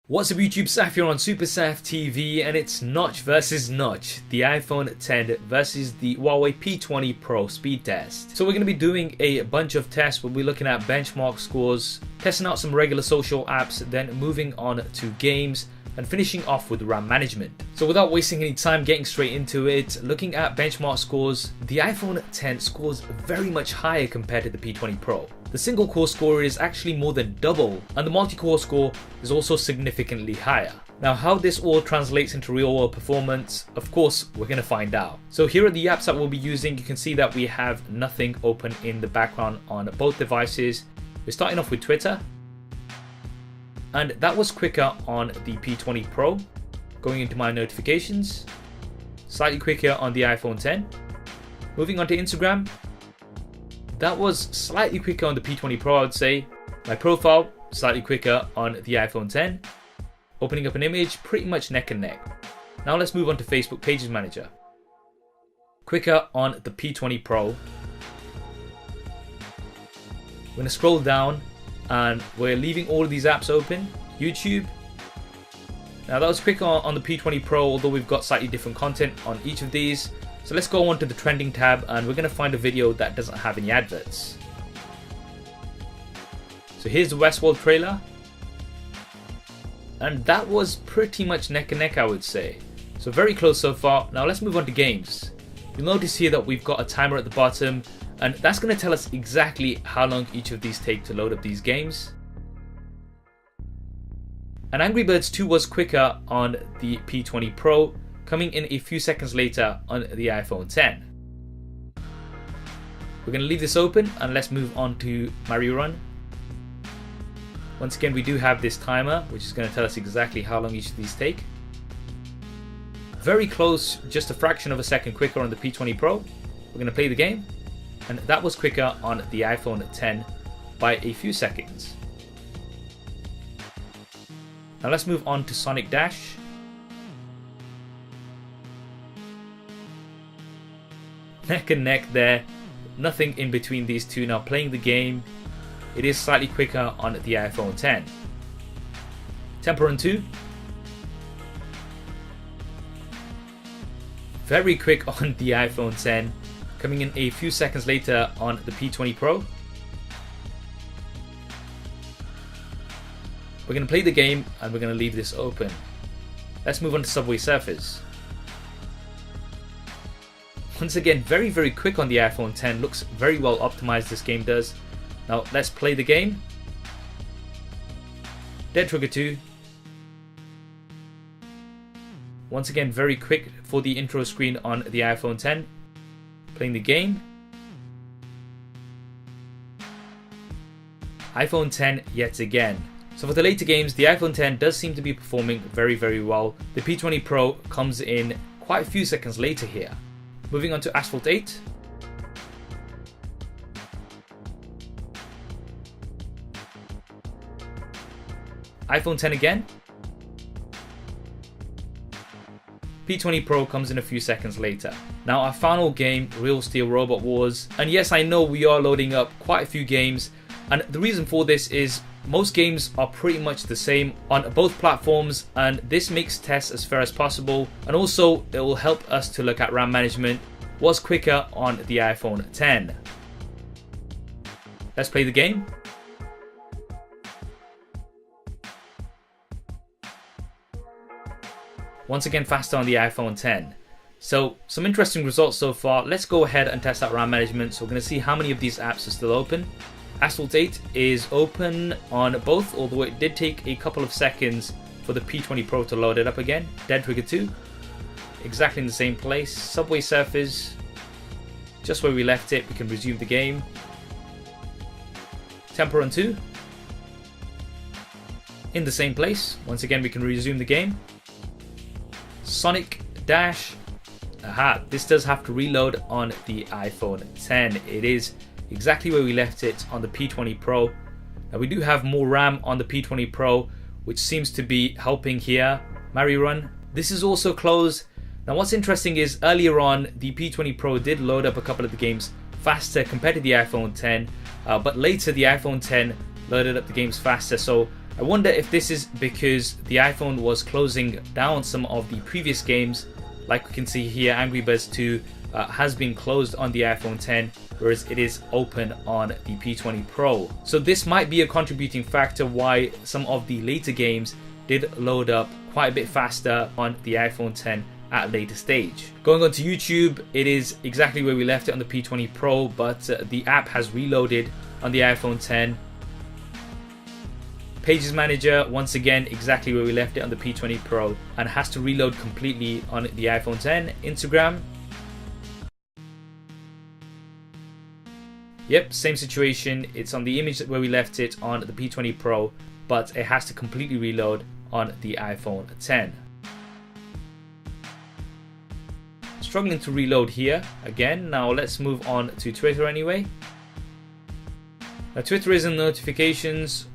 What's up YouTube, Saf here on Super Saf TV, and it's notch versus notch, the iPhone X versus the Huawei P20 Pro speed test. So we're going to be doing a bunch of tests. We'll be looking at benchmark scores, testing out some regular social apps, then moving on to games, and finishing off with RAM management. So without wasting any time getting straight into it, looking at benchmark scores, the iPhone X scores very much higher compared to the P20 Pro. The single core score is actually more than double, and the multi-core score is also significantly higher. Now how this all translates into real world performance, of course we're going to find out. So here are the apps that we'll be using. You can see that we have nothing open in the background on both devices. We're starting off with Twitter, and that was quicker on the P20 Pro. Going into my notifications, slightly quicker on the iPhone X. Moving on to Instagram, that was slightly quicker on the P20 Pro, I would say. My profile, slightly quicker on the iPhone X. Opening up an image, pretty much neck and neck. Now let's move on to Facebook Pages Manager. Quicker on the P20 Pro. We're going to scroll down and we're leaving all of these apps open. YouTube. Now that was quicker on the P20 Pro, although we've got slightly different content on each of these. So let's go on to the trending tab, and we're going to find a video that doesn't have any adverts. So here's the Westworld trailer, and that was pretty much neck and neck, I would say. So very close so far. Now let's move on to games. You'll notice here that we've got a timer at the bottom, and that's going to tell us exactly how long each of these take to load up these games. And Angry Birds 2 was quicker on the P20 Pro, coming in a few seconds later on the iPhone X. We're going to leave this open and let's move on to Mario Run. Once again, we do have this timer, which is going to tell us exactly how long each of these take. Very close, just a fraction of a second quicker on the P20 Pro. We're going to play the game, and that was quicker on the iPhone X by a few seconds. Now let's move on to Sonic Dash. Neck and neck there, nothing in between these two. Now playing the game, it is slightly quicker on the iPhone X. Temple Run 2, very quick on the iPhone X, coming in a few seconds later on the P20 Pro. We're going to play the game and we're going to leave this open. Let's move on to Subway Surfers. Once again, very quick on the iPhone X. Looks very well optimized, this game does. Now let's play the game. Dead Trigger 2. Once again, very quick for the intro screen on the iPhone X. Playing the game. iPhone X yet again. So for the later games, the iPhone X does seem to be performing very well. The P20 Pro comes in quite a few seconds later here. Moving on to Asphalt 8. iPhone X again. P20 Pro comes in a few seconds later. Now our final game, Real Steel Robot Wars. And yes, I know we are loading up quite a few games. And the reason for this is most games are pretty much the same on both platforms, and this makes tests as fair as possible, and also it will help us to look at RAM management. Was quicker on the iPhone X. Let's play the game. Once again, faster on the iPhone X. So some interesting results so far. Let's go ahead and test out RAM management. So we're going to see how many of these apps are still open. Asphalt 8 is open on both, although it did take a couple of seconds for the P20 Pro to load it up again. Dead Trigger 2, exactly in the same place. Subway Surfers, just where we left it. We can resume the game. Temple Run 2, in the same place. Once again, we can resume the game. Sonic Dash, this does have to reload on the iPhone X. It is exactly where we left it on the P20 Pro. Now we do have more RAM on the P20 Pro, which seems to be helping here. Mario Run, this is also closed. Now what's interesting is earlier on the P20 Pro did load up a couple of the games faster compared to the iPhone X, but later the iPhone X loaded up the games faster. So I wonder if this is because the iPhone was closing down some of the previous games. Like we can see here, Angry Birds 2 has been closed on the iPhone 10, whereas it is open on the P20 Pro. So this might be a contributing factor why some of the later games did load up quite a bit faster on the iPhone 10 at a later stage. Going on to YouTube, it is exactly where we left it on the P20 Pro, but the app has reloaded on the iPhone 10. Pages Manager, once again, exactly where we left it on the P20 Pro, and has to reload completely on the iPhone 10. Instagram, yep, same situation. It's on the image where we left it on the P20 Pro, but it has to completely reload on the iPhone 10. Struggling to reload here again. Now let's move on to Twitter anyway. Now Twitter is in notifications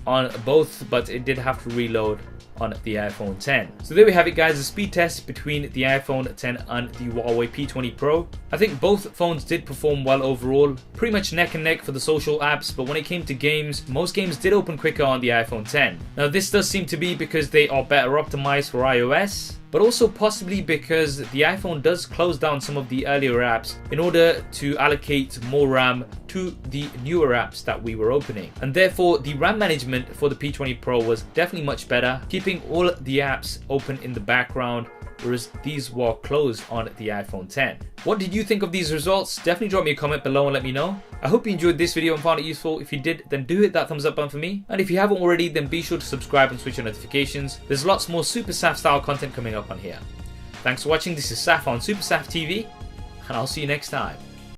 on both, but it did have to reload on the iPhone 10. So there we have it, guys, a speed test between the iPhone 10 and the Huawei P20 Pro. I think both phones did perform well overall, pretty much neck and neck for the social apps, but when it came to games, most games did open quicker on the iPhone 10. Now this does seem to be because they are better optimized for iOS, but also possibly because the iPhone does close down some of the earlier apps in order to allocate more RAM to the newer apps that we were opening. And therefore the RAM management for the P20 Pro was definitely much better, keeping all the apps open in the background, whereas these were closed on the iPhone 10. What did you think of these results? Definitely drop me a comment below and let me know. I hope you enjoyed this video and found it useful. If you did, then do hit that thumbs up button for me. And if you haven't already, then be sure to subscribe and switch on notifications. There's lots more Super Saf style content coming up on here. Thanks for watching. This is Saf on Super Saf TV, and I'll see you next time.